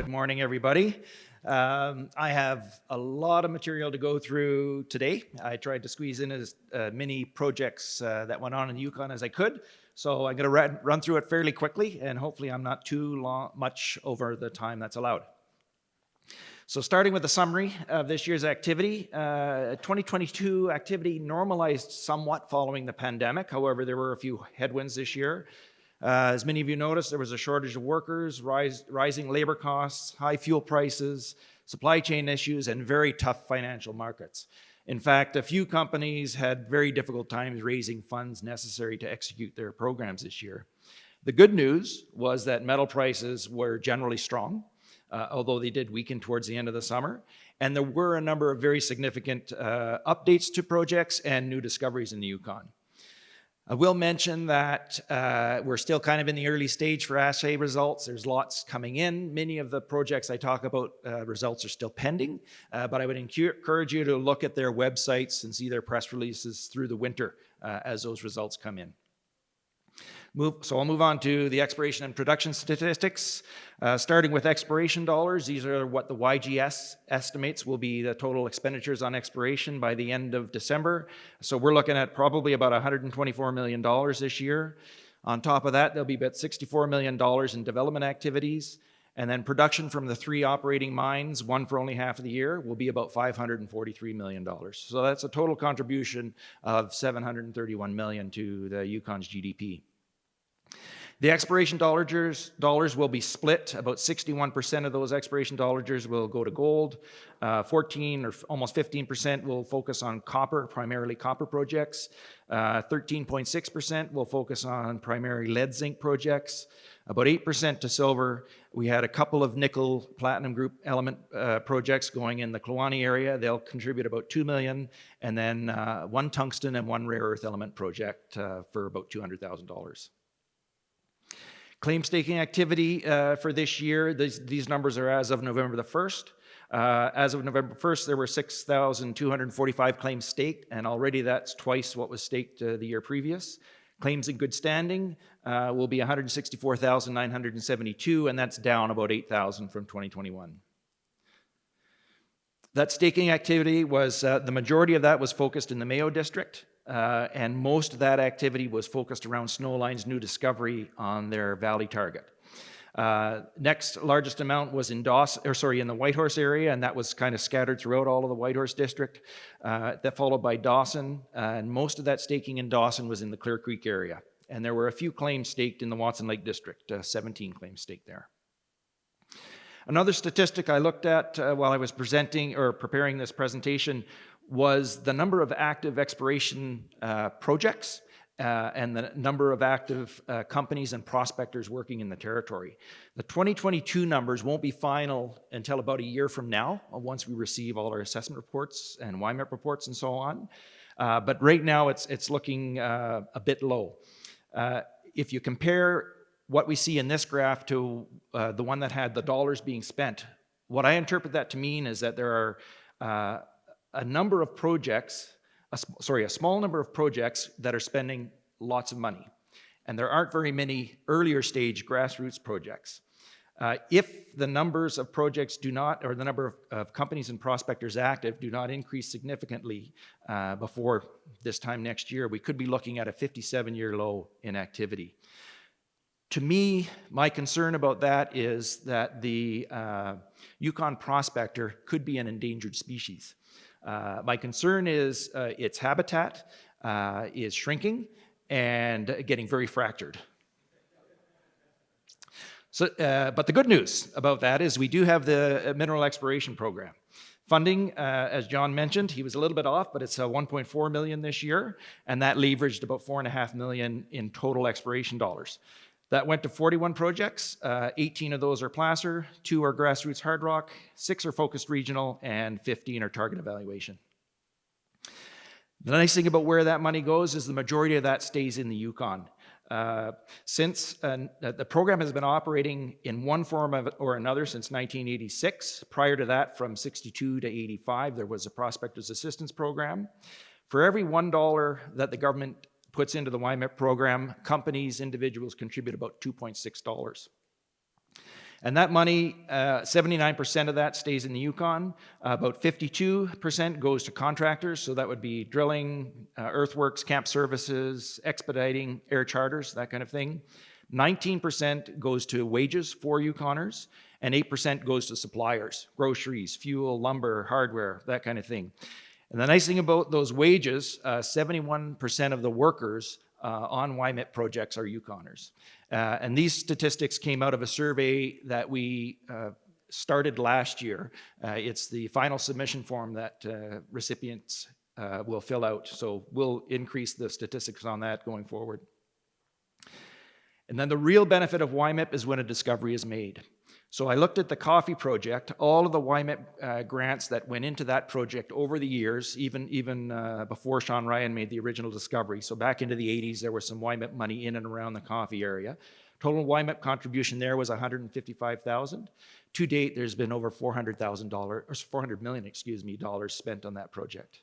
Good morning, everybody. I have a lot of material to go through today. I tried to squeeze in as many projects that went on in the Yukon as I could. So I'm going to run through it fairly quickly, and hopefully I'm not too much over the time that's allowed. So starting with the summary of this year's activity, 2022 activity normalized somewhat following the pandemic. However, there were a few headwinds this year. As many of you noticed, there was a shortage of workers, rising labor costs, high fuel prices, supply chain issues, and very tough financial markets. In fact, a few companies had very difficult times raising funds necessary to execute their programs this year. The good news was that metal prices were generally strong, although they did weaken towards the end of the summer. And there were a number of very significant updates to projects and new discoveries in the Yukon. I will mention that we're still kind of in the early stage for assay results. There's lots coming in. Many of the projects I talk about, results are still pending, but I would encourage you to look at their websites and see their press releases through the winter as those results come in. So I'll move on to the exploration and production statistics. Starting with exploration dollars, these are what the YGS estimates will be the total expenditures on exploration by the end of December. So we're looking at probably about $124 million this year. On top of that, there'll be about $64 million in development activities. And then production from the 3 operating mines, one for only half of the year, will be about $543 million. So that's a total contribution of $731 million to the Yukon's GDP. The exploration dollars will be split. About 61% of those exploration dollars will go to gold. 14 or almost 15% will focus on copper, primarily copper projects. 13.6% will focus on primary lead zinc projects. About 8% to silver. We had a couple of nickel platinum group element projects going in the Kluane area. They'll contribute about $2 million. And then 1 tungsten and 1 rare earth element project for about $200,000. Claim staking activity for this year, these numbers are as of November the 1st. As of November 1st, there were 6,245 claims staked, and already that's twice what was staked the year previous. Claims in good standing will be 164,972, and that's down about 8,000 from 2021. That staking activity was, the majority of that was focused in the Mayo district. And most of that activity was focused around Snowline's new discovery on their valley target. Next largest amount was in the Whitehorse area, and that was kind of scattered throughout all of the Whitehorse district. That followed by Dawson, and most of that staking in Dawson was in the Clear Creek area. And there were a few claims staked in the Watson Lake district, 17 claims staked there. Another statistic I looked at while I was preparing this presentation was the number of active exploration projects and the number of active companies and prospectors working in the territory. The 2022 numbers won't be final until about a year from now, once we receive all our assessment reports and YMEP reports and so on. But right now it's looking a bit low. If you compare what we see in this graph to the one that had the dollars being spent, what I interpret that to mean is that there are a small number of projects that are spending lots of money. And there aren't very many earlier stage grassroots projects. If the numbers of projects do not, or the number of companies and prospectors active do not increase significantly before this time next year, we could be looking at a 57-year low in activity. To me, my concern about that is that the Yukon prospector could be an endangered species. My concern is its habitat is shrinking and getting very fractured. So, but the good news about that is we do have the mineral exploration program. Funding, as John mentioned, he was a little bit off, but it's $1.4 million this year, and that leveraged about $4.5 million in total exploration dollars. That went to 41 projects. 18 of those are placer, 2 are grassroots hard rock, 6 are focused regional, and 15 are target evaluation. The nice thing about where that money goes is the majority of that stays in the Yukon. Since the program has been operating in one form or another since 1986. Prior to that, from 62 to 85, there was a Prospectors Assistance Program. For every $1 that the government puts into the YMEP program, companies, individuals contribute about $2.6. And that money, 79% of that stays in the Yukon. About 52% goes to contractors, so that would be drilling, earthworks, camp services, expediting, air charters, that kind of thing. 19% goes to wages for Yukoners, and 8% goes to suppliers, groceries, fuel, lumber, hardware, that kind of thing. And the nice thing about those wages, 71% of the workers on YMIP projects are Yukoners. And these statistics came out of a survey that we started last year. It's the final submission form that recipients will fill out. So we'll increase the statistics on that going forward. And then the real benefit of YMIP is when a discovery is made. So I looked at the coffee project, all of the YMIP grants that went into that project over the years, even before Sean Ryan made the original discovery. So back into the 80s, there was some YMIP money in and around the coffee area. Total YMIP contribution there was $155,000. To date, there's been over $400,000, or $400 million, dollars spent on that project.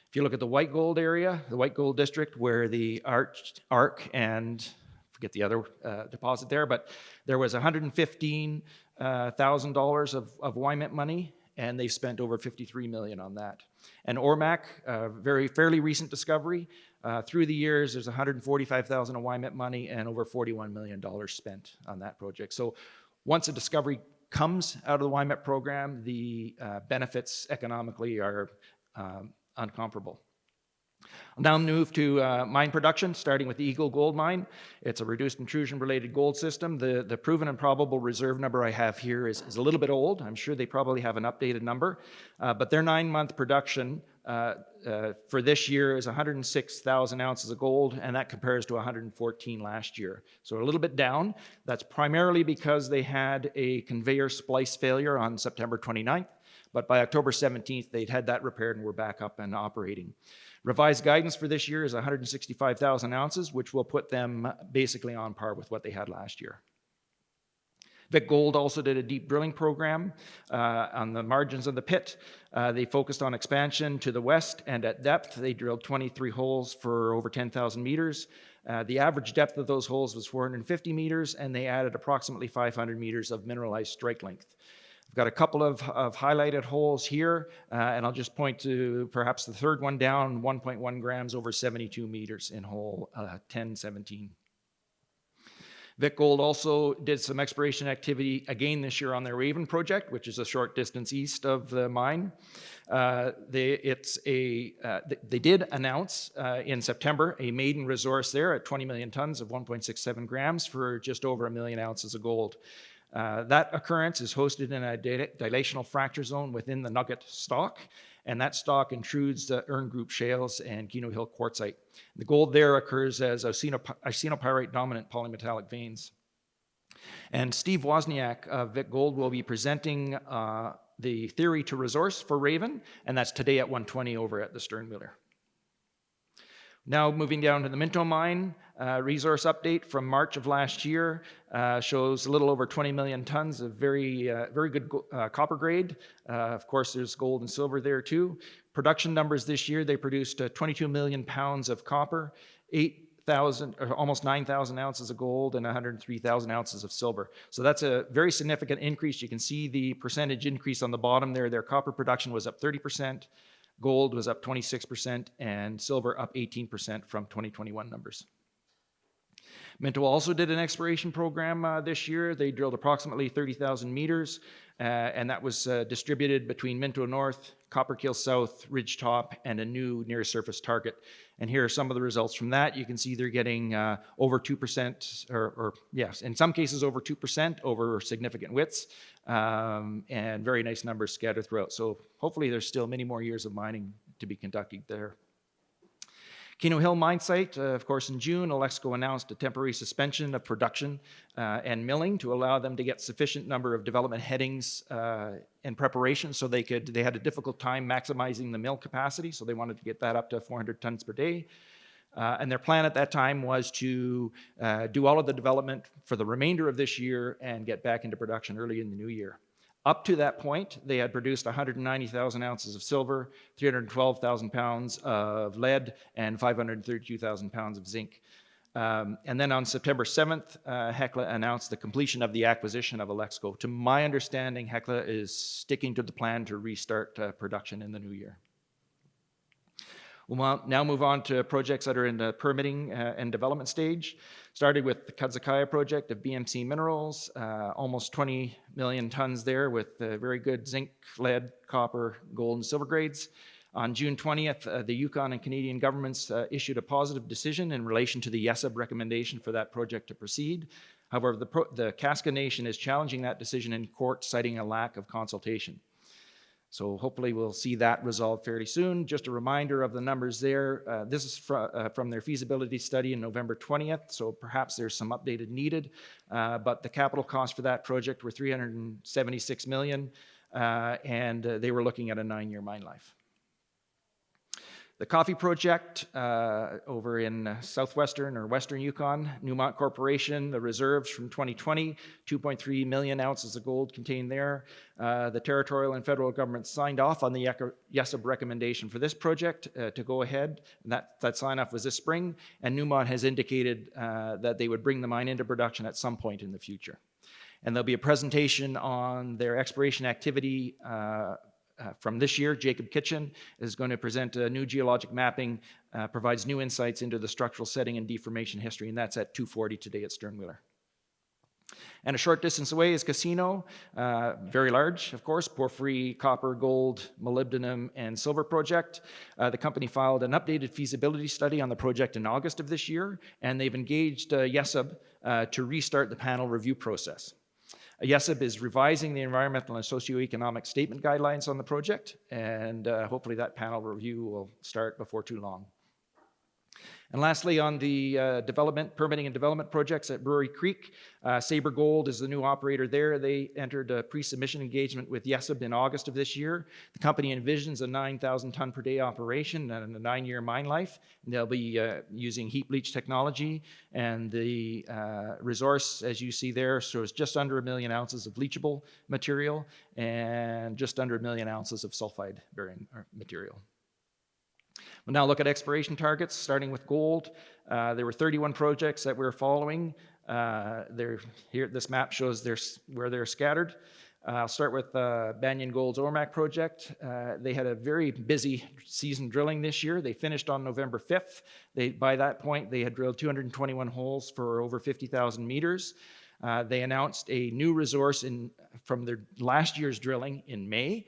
If you look at the white gold area, the white gold district, where the ARC and forget the other deposit there, but there was $115,000 of YMIP money, and they spent over $53 million on that. And Ormac, fairly recent discovery. Through the years, there's $145,000 of YMIP money and over $41 million spent on that project. So once a discovery comes out of the YMIP program, the benefits economically are uncomparable. I'll now move to mine production, starting with the Eagle Gold Mine. It's a reduced intrusion-related gold system. The proven and probable reserve number I have here is a little bit old. I'm sure they probably have an updated number, but their 9-month production for this year is 106,000 ounces of gold, and that compares to 114 last year. So a little bit down. That's primarily because they had a conveyor splice failure on September 29th, but by October 17th, they'd had that repaired and were back up and operating. Revised guidance for this year is 165,000 ounces, which will put them basically on par with what they had last year. Vic Gold also did a deep drilling program on the margins of the pit. They focused on expansion to the west and at depth. They drilled 23 holes for over 10,000 meters. The average depth of those holes was 450 meters, and they added approximately 500 meters of mineralized strike length. I've got a couple of highlighted holes here, and I'll just point to perhaps the third one down, 1.1 grams over 72 meters in hole 1017. Vic Gold also did some exploration activity again this year on their Raven project, which is a short distance east of the mine. They did announce in September a maiden resource there at 20 million tons of 1.67 grams for just over 1 million ounces of gold. That occurrence is hosted in a dilational fracture zone within the Nugget stock, and that stock intrudes the Ern Group shales and Keno Hill quartzite. The gold there occurs as arsenopyrite dominant polymetallic veins. And Steve Wozniak of Vic Gold will be presenting the theory to resource for Raven, and that's today at 1:20 over at the Sternwheeler. Now moving down to the Minto mine, resource update from March of last year shows a little over 20 million tons of very good copper grade. Of course, there's gold and silver there too. Production numbers this year, they produced 22 million pounds of copper, 8,000 or almost 9,000 ounces of gold, and 103,000 ounces of silver. So that's a very significant increase. You can see the percentage increase on the bottom there. Their copper production was up 30%. Gold was up 26%, and silver up 18% from 2021 numbers. Minto also did an exploration program this year. They drilled approximately 30,000 meters, and that was distributed between Minto North, Copperkill South, Ridgetop, and a new near-surface target. And here are some of the results from that. You can see they're getting over 2%, or yes, in some cases over 2% over significant widths, and very nice numbers scattered throughout. So hopefully there's still many more years of mining to be conducted there. Keno Hill mine site, of course, in June, Alexco announced a temporary suspension of production and milling to allow them to get sufficient number of development headings in preparation, so they had a difficult time maximizing the mill capacity, so they wanted to get that up to 400 tons per day. And their plan at that time was to do all of the development for the remainder of this year and get back into production early in the new year. Up to that point, they had produced 190,000 ounces of silver, 312,000 pounds of lead, and 532,000 pounds of zinc. And then on September 7th, Hecla announced the completion of the acquisition of Alexco. To my understanding, Hecla is sticking to the plan to restart production in the new year. We'll now move on to projects that are in the permitting and development stage. Started with the Kazakhaya project of BMC Minerals, almost 20 million tons there with very good zinc, lead, copper, gold, and silver grades. On June 20th, the Yukon and Canadian governments issued a positive decision in relation to the YESIB recommendation for that project to proceed. However, the Kaska Nation is challenging that decision in court, citing a lack of consultation. So hopefully we'll see that resolved fairly soon. Just a reminder of the numbers there. This is from their feasibility study in November 20th, so perhaps there's some updated needed. But the capital costs for that project were $376 million, and they were looking at a 9-year mine life. The coffee project over in southwestern or western Yukon, Newmont Corporation, the reserves from 2020, 2.3 million ounces of gold contained there. The territorial and federal governments signed off on the YESIB recommendation for this project to go ahead. And that sign-off was this spring, and Newmont has indicated that they would bring the mine into production at some point in the future. And there'll be a presentation on their exploration activity from this year. Jacob Kitchen is going to present a new geologic mapping, provides new insights into the structural setting and deformation history, and that's at 2:40 today at Sternwheeler. And a short distance away is Casino, very large, of course, porphyry, copper, gold, molybdenum, and silver project. The company filed an updated feasibility study on the project in August of this year, and they've engaged YESIB to restart the panel review process. YESIB is revising the environmental and socioeconomic statement guidelines on the project, and hopefully that panel review will start before too long. And lastly, on the permitting and development projects at Brewery Creek, Sabre Gold is the new operator there. They entered a pre-submission engagement with YESIB in August of this year. The company envisions a 9,000 ton per day operation and a 9-year mine life. And they'll be using heap leach technology, and the resource, as you see there, shows just under 1 million ounces of leachable material and just under 1 million ounces of sulfide bearing material. We'll now look at exploration targets, starting with gold. There were 31 projects that we're following. Here, this map shows where they're scattered. I'll start with Banyan Gold's Ormac project. They had a very busy season drilling this year. They finished on November 5th. By that point, they had drilled 221 holes for over 50,000 meters. They announced a new resource from their last year's drilling in May,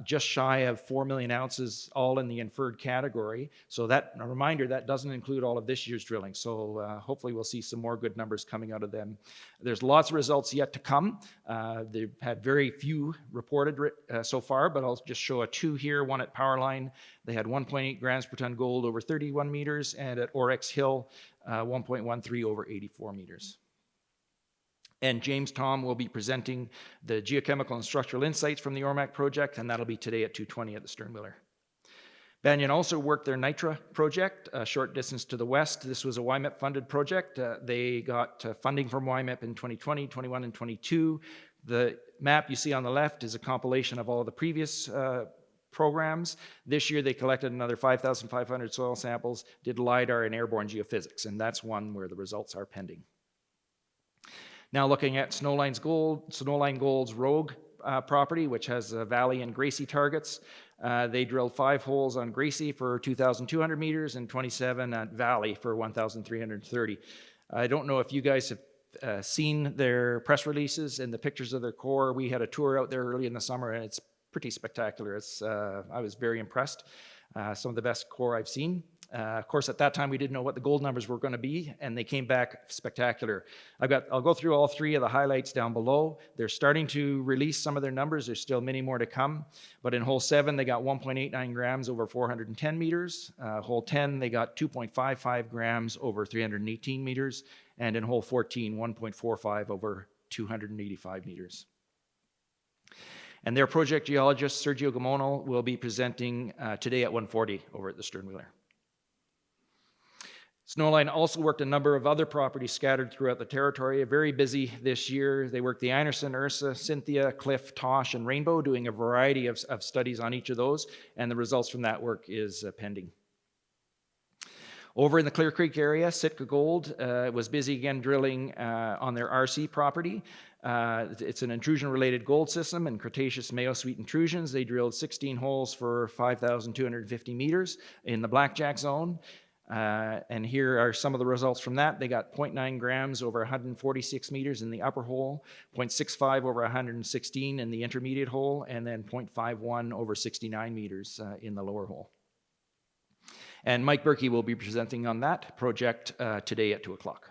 just shy of 4 million ounces, all in the inferred category. So a reminder, that doesn't include all of this year's drilling. So hopefully we'll see some more good numbers coming out of them. There's lots of results yet to come. They've had very few reported so far, but I'll just show 2 here, one at Powerline. They had 1.8 grams per ton gold over 31 meters, and at Oryx Hill, 1.13 over 84 meters. And James Tom will be presenting the geochemical and structural insights from the Ormac project, and that'll be today at 2:20 at the Sternwheeler. Banyan also worked their Nitra project, a short distance to the west. This was a YMEP-funded project. They got funding from YMEP in 2020, 21, and 22. The map you see on the left is a compilation of all of the previous programs. This year they collected another 5,500 soil samples, did LIDAR and airborne geophysics, and that's one where the results are pending. Now looking at Snowline Gold's Rogue property, which has Valley and Gracie targets. They drilled 5 holes on Gracie for 2,200 meters and 27 at Valley for 1,330. I don't know if you guys have seen their press releases and the pictures of their core. We had a tour out there early in the summer, and it's pretty spectacular. I was very impressed. Some of the best core I've seen. Of course, at that time, we didn't know what the gold numbers were going to be, and they came back spectacular. I'll go through all 3 of the highlights down below. They're starting to release some of their numbers. There's still many more to come. But in hole 7, they got 1.89 grams over 410 meters. Hole 10, they got 2.55 grams over 318 meters. And in hole 14, 1.45 over 285 meters. And their project geologist, Sergio Gamono, will be presenting today at 1:40 over at the Sternwheeler. Snowline also worked a number of other properties scattered throughout the territory. Very busy this year. They worked the Einerson, Ursa, Cynthia, Cliff, Tosh, and Rainbow, doing a variety of studies on each of those, and the results from that work is pending. Over in the Clear Creek area, Sitka Gold was busy again drilling on their RC property. It's an intrusion-related gold system and Cretaceous Mayo Sweet intrusions. They drilled 16 holes for 5,250 meters in the Blackjack zone. And here are some of the results from that. They got 0.9 grams over 146 meters in the upper hole, 0.65 over 116 in the intermediate hole, and then 0.51 over 69 meters in the lower hole. And Mike Berkey will be presenting on that project today at 2 o'clock.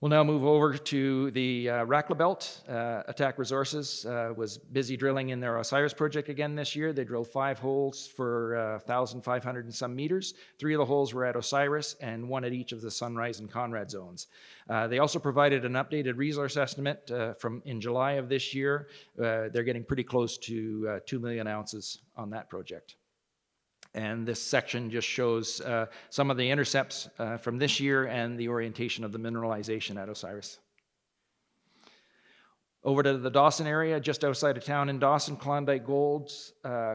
We'll now move over to the Rackla Belt. Attack Resources was busy drilling in their Osiris project again this year. They drilled 5 holes for 1,500 and some meters. 3 of the holes were at Osiris and 1 at each of the Sunrise and Conrad zones. They also provided an updated resource estimate from in July of this year. They're getting pretty close to 2 million ounces on that project. And this section just shows some of the intercepts from this year and the orientation of the mineralization at Osiris. Over to the Dawson area, just outside of town in Dawson, Klondike Gold's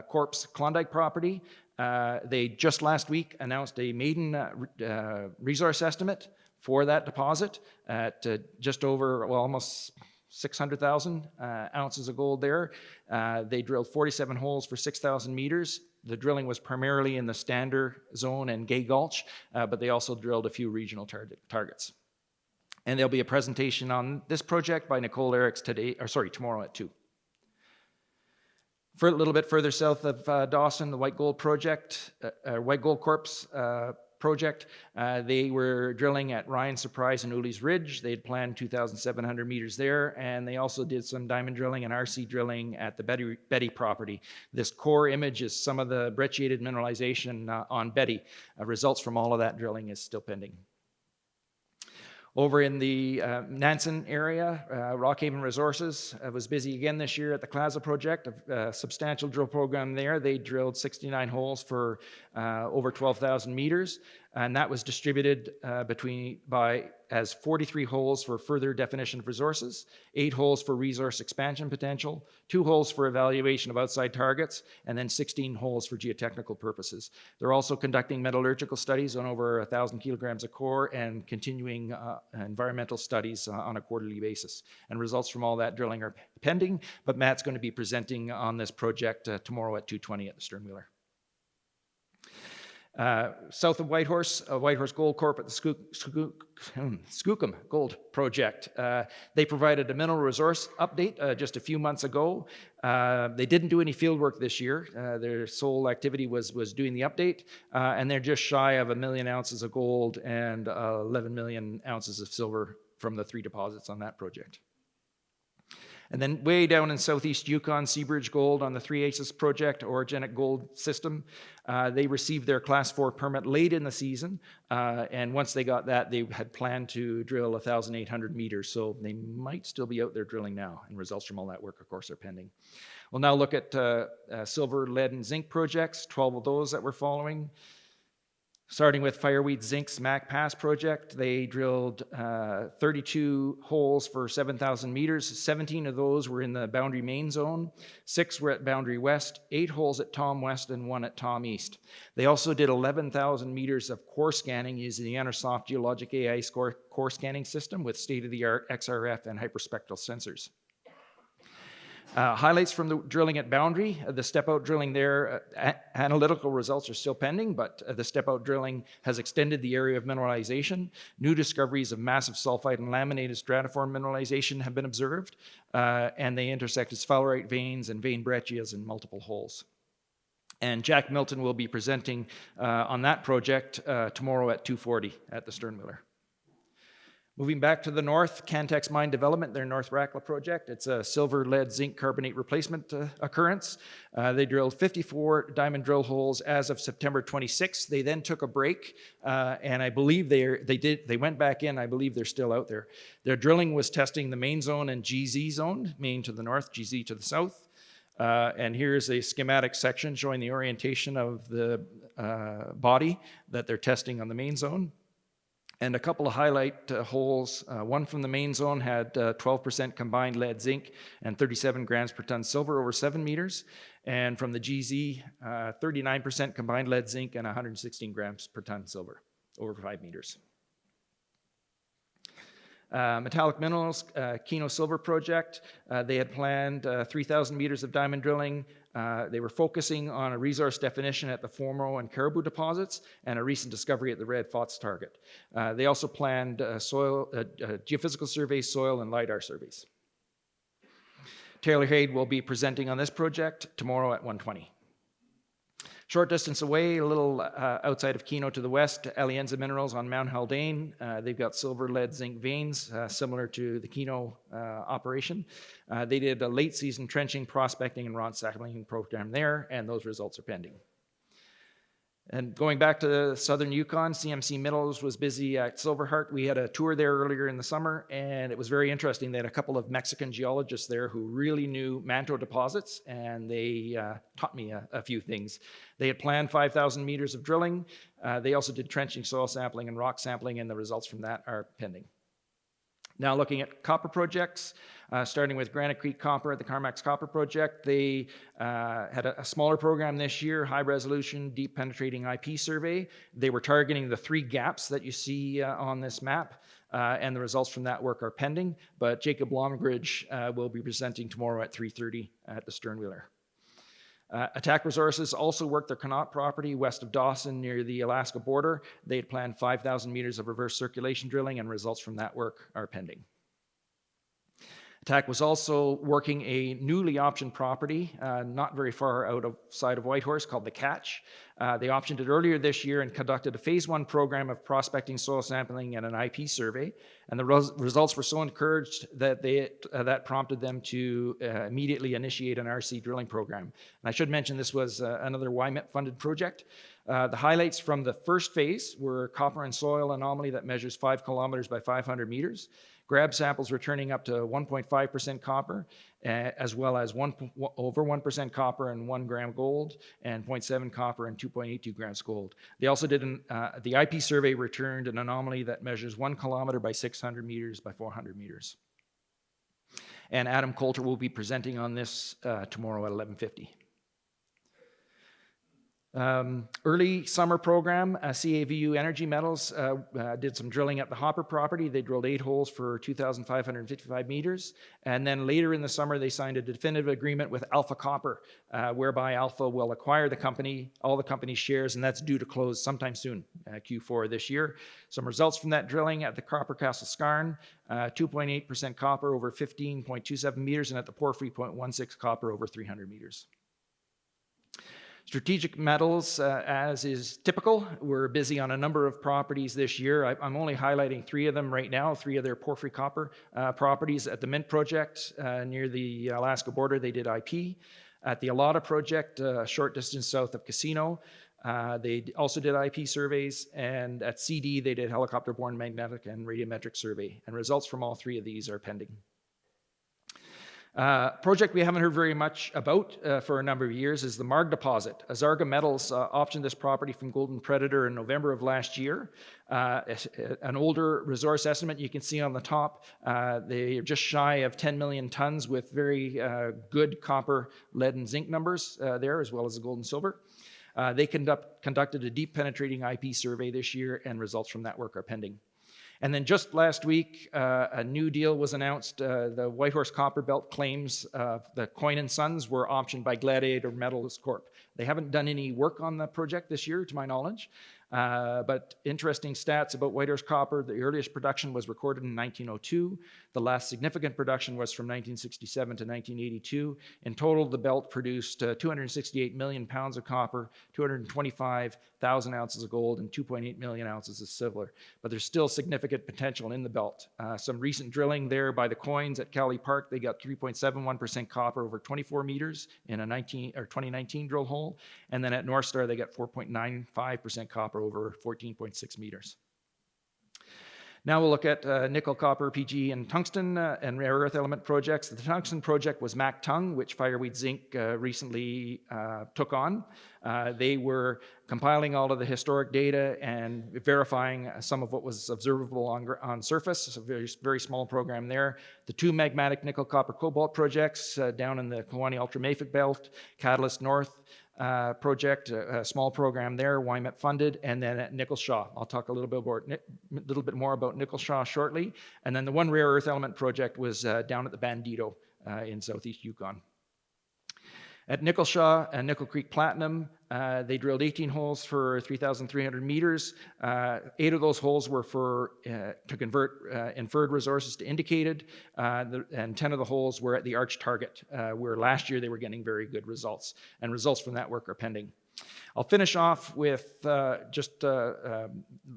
Corp's Klondike property. They just last week announced a maiden resource estimate for that deposit at just over, well, almost 600,000 ounces of gold there. They drilled 47 holes for 6,000 meters. The drilling was primarily in the Stander zone and Gay Gulch, but they also drilled a few regional targets. And there'll be a presentation on this project by Nicole Eriks tomorrow at 2. For a little bit further south of Dawson, the White Gold project, White Gold Corp's project, they were drilling at Ryan Surprise and Uli's Ridge. They had planned 2,700 meters there, and they also did some diamond drilling and RC drilling at the Betty property. This core image is some of the brecciated mineralization on Betty. Results from all of that drilling is still pending. Over in the Nansen area, Rockhaven Resources was busy again this year at the Claza project, a substantial drill program there. They drilled 69 holes for over 12,000 meters, and that was distributed as 43 holes for further definition of resources, 8 holes for resource expansion potential, 2 holes for evaluation of outside targets, and then 16 holes for geotechnical purposes. They're also conducting metallurgical studies on over 1,000 kilograms of core and continuing environmental studies on a quarterly basis. And results from all that drilling are pending, but Matt's going to be presenting on this project tomorrow at 2:20 at the Sternwheeler. South of Whitehorse, Whitehorse Gold Corp at the Skookum Gold Project. They provided a mineral resource update just a few months ago. They didn't do any field work this year. Their sole activity was doing the update, and they're just shy of 1 million ounces of gold and 11 million ounces of silver from the 3 deposits on that project. And then way down in southeast Yukon, Seabridge Gold on the 3 Aces project, orogenic gold system. They received their Class 4 permit late in the season, and once they got that, they had planned to drill 1,800 meters, so they might still be out there drilling now, and results from all that work, of course, are pending. We'll now look at silver, lead, and zinc projects, 12 of those that we're following. Starting with Fireweed Zinc's Mac Pass project, they drilled 32 holes for 7,000 meters. 17 of those were in the Boundary Main Zone, 6 were at Boundary West, 8 holes at Tom West, and 1 at Tom East. They also did 11,000 meters of core scanning using the Enersoft Geologic AI core scanning system with state-of-the-art XRF and hyperspectral sensors. Highlights from the drilling at Boundary, the step-out drilling there, analytical results are still pending, but the step-out drilling has extended the area of mineralization. New discoveries of massive sulfide and laminated stratiform mineralization have been observed, and they intersected sphalerite veins and vein breccias in multiple holes. And Jack Milton will be presenting on that project tomorrow at 2:40 at the Sternwheeler. Moving back to the north, Cantex Mine Development, their North Rackla project. It's a silver, lead, zinc carbonate replacement occurrence. They drilled 54 diamond drill holes as of September 26th. They then took a break, and I believe they went back in. I believe they're still out there. Their drilling was testing the main zone and GZ zone, main to the north, GZ to the south. And here's a schematic section showing the orientation of the body that they're testing on the main zone. And a couple of highlight holes. One from the main zone had 12% combined lead zinc and 37 grams per ton silver over 7 meters. And from the GZ, 39% combined lead zinc and 116 grams per ton silver over 5 meters. Metallic Minerals, Keno Silver Project, they had planned 3,000 meters of diamond drilling. They were focusing on a resource definition at the Formo and Caribou deposits and a recent discovery at the Red Fox target. They also planned geophysical surveys, soil, and LiDAR surveys. Taylor Hayde will be presenting on this project tomorrow at 1:20. Short distance away, a little outside of Keno to the west, Alianza Minerals on Mount Haldane. They've got silver, lead, zinc veins, similar to the Keno operation. They did a late season trenching, prospecting, and rod sampling program there, and those results are pending. And going back to the southern Yukon, CMC Metals was busy at Silverheart. We had a tour there earlier in the summer, and it was very interesting. They had a couple of Mexican geologists there who really knew manto deposits, and they taught me a few things. They had planned 5,000 meters of drilling. They also did trenching, soil sampling, and rock sampling, and the results from that are pending. Now looking at copper projects, starting with Granite Creek Copper at the Carmax Copper Project. They had a smaller program this year, high resolution, deep penetrating IP survey. They were targeting the 3 gaps that you see on this map, and the results from that work are pending, but Jacob Longbridge will be presenting tomorrow at 3:30 at the Sternwheeler. Attack Resources also worked their Connaught property west of Dawson near the Alaska border. They had planned 5,000 meters of reverse circulation drilling, and results from that work are pending. Attack was also working a newly optioned property not very far outside of Whitehorse called the Catch. They optioned it earlier this year and conducted a phase 1 program of prospecting, soil sampling, and an IP survey. And the results were so encouraged that that prompted them to immediately initiate an RC drilling program. And I should mention this was another YMIP-funded project. The highlights from the first phase were copper and soil anomaly that measures 5 kilometers by 500 meters. Grab samples returning up to 1.5% copper, as well as over 1% copper and 1 gram gold, and 0.7 copper and 2.82 grams gold. They also did the IP survey returned an anomaly that measures 1 kilometer by 600 meters by 400 meters. And Adam Coulter will be presenting on this tomorrow at 11:50. Early summer program, CAVU Energy Metals did some drilling at the Hopper property. They drilled 8 holes for 2,555 meters. And then later in the summer, they signed a definitive agreement with Alpha Copper, whereby Alpha will acquire the company, all the company's shares, and that's due to close sometime soon, Q4 this year. Some results from that drilling at the Copper Castle Skarn, 2.8% copper over 15.27 meters, and at the Porphyry 0.16 copper over 300 meters. Strategic Metals, as is typical, we're busy on a number of properties this year. I'm only highlighting 3 of them right now, 3 of their porphyry copper properties. At the Mint project near the Alaska border, they did IP. At the Alada project, a short distance south of Casino, they also did IP surveys. And at CD, they did helicopter-borne magnetic and radiometric survey. And results from all 3 of these are pending. Project we haven't heard very much about for a number of years is the Marg deposit. Azarga Metals optioned this property from Golden Predator in November of last year. An older resource estimate you can see on the top. They are just shy of 10 million tons with very good copper, lead, and zinc numbers there, as well as the gold and silver. They conducted a deep penetrating IP survey this year, and results from that work are pending. And then just last week, a new deal was announced. The Whitehorse Copper Belt claims the Coin & Sons were optioned by Gladiator Metals Corp. They haven't done any work on the project this year, to my knowledge. But interesting stats about Whitehorse Copper. The earliest production was recorded in 1902. The last significant production was from 1967 to 1982. In total, the belt produced 268 million pounds of copper, 225,000 ounces of gold, and 2.8 million ounces of silver. But there's still significant potential in the belt. Some recent drilling there by the Coins at Cowley Park, they got 3.71% copper over 24 meters in a 2019 drill hole. And then at North Star, they got 4.95% copper over 14.6 meters. Now we'll look at nickel, copper, PG, and tungsten and rare earth element projects. The tungsten project was MacTung, which Fireweed Zinc recently took on. They were compiling all of the historic data and verifying some of what was observable on surface. It's a very, very small program there. The two magmatic nickel, copper, cobalt projects down in the Kewaunee Ultramafic Belt, Catalyst North project, a small program there, YMEP funded, and then at Nicholshaw. I'll talk a little bit more about Nicholshaw shortly. And then the one rare earth element project was down at the Bandito in southeast Yukon. At Nicholshaw and Nickel Creek Platinum, they drilled 18 holes for 3,300 meters. 8 of those holes were to convert inferred resources to indicated, and 10 of the holes were at the arch target, where last year they were getting very good results, and results from that work are pending. I'll finish off with just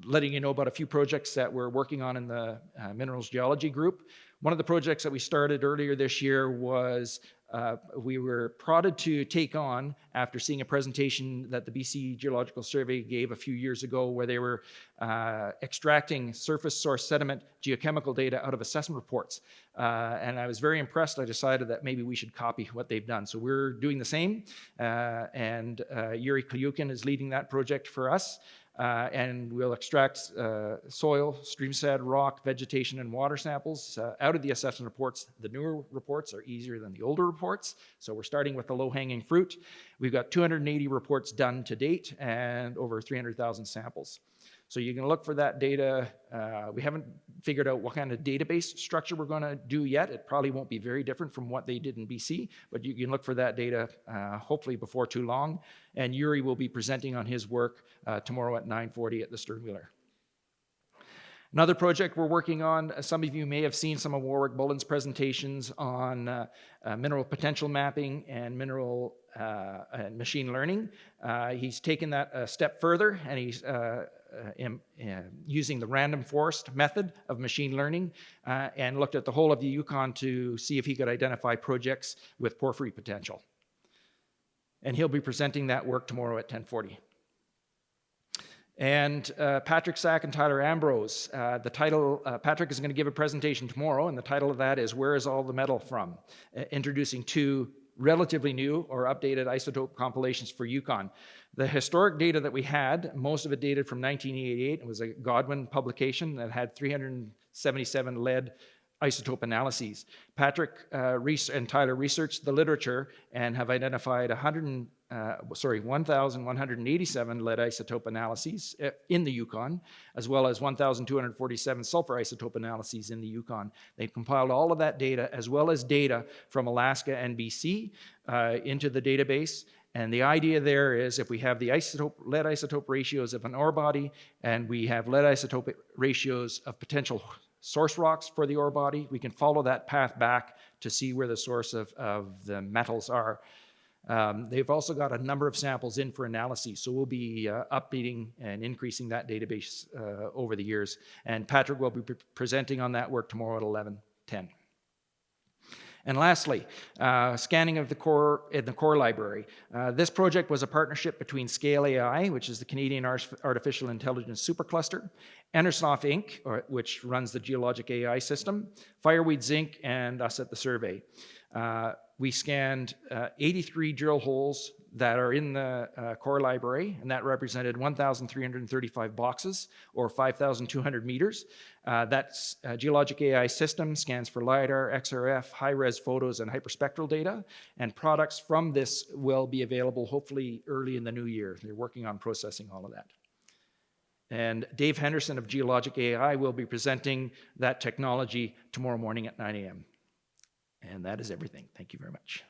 letting you know about a few projects that we're working on in the Minerals Geology group. One of the projects that we started earlier this year was we were prodded to take on after seeing a presentation that the BC Geological Survey gave a few years ago where they were extracting surface source sediment geochemical data out of assessment reports. And I was very impressed. I decided that maybe we should copy what they've done. So we're doing the same. And Yuri Kliukin is leading that project for us. And we'll extract soil, streamsed, rock, vegetation, and water samples out of the assessment reports. The newer reports are easier than the older reports, so we're starting with the low-hanging fruit. We've got 280 reports done to date and over 300,000 samples. So you can look for that data. We haven't figured out what kind of database structure we're going to do yet. It probably won't be very different from what they did in BC, but you can look for that data hopefully before too long. And Yuri will be presenting on his work tomorrow at 9:40 at the Sternwheeler. Another project we're working on, some of you may have seen some of Warwick Bullen's presentations on mineral potential mapping and mineral and machine learning. He's taken that a step further, and he's using the random forest method of machine learning and looked at the whole of the Yukon to see if he could identify projects with porphyry potential. And he'll be presenting that work tomorrow at 10:40. And Patrick Sack and Tyler Ambrose, Patrick is going to give a presentation tomorrow, and the title of that is Where is All the Metal From? Introducing two relatively new or updated isotope compilations for Yukon. The historic data that we had, most of it dated from 1988. It was a Godwin publication that had 377 lead isotope analyses. Patrick and Tyler researched the literature and have identified 1,187 lead isotope analyses in the Yukon, as well as 1,247 sulfur isotope analyses in the Yukon. They've compiled all of that data, as well as data from Alaska and BC, into the database. And the idea there is if we have the lead isotope ratios of an ore body, and we have lead isotope ratios of potential source rocks for the ore body, we can follow that path back to see where the source of the metals are. They've also got a number of samples in for analysis, so we'll be updating and increasing that database over the years. And Patrick will be presenting on that work tomorrow at 11:10. And lastly, scanning of the core in the core library. This project was a partnership between Scale AI, which is the Canadian Artificial Intelligence Supercluster, Enersoft Inc., which runs the geologic AI system, Fireweed Zinc, and us at the survey. We scanned 83 drill holes that are in the core library, and that represented 1,335 boxes, or 5,200 meters. That geologic AI system scans for LiDAR, XRF, high-res photos, and hyperspectral data, and products from this will be available hopefully early in the new year. They're working on processing all of that. And Dave Henderson of Geologic AI will be presenting that technology tomorrow morning at 9 a.m. And that is everything. Thank you very much.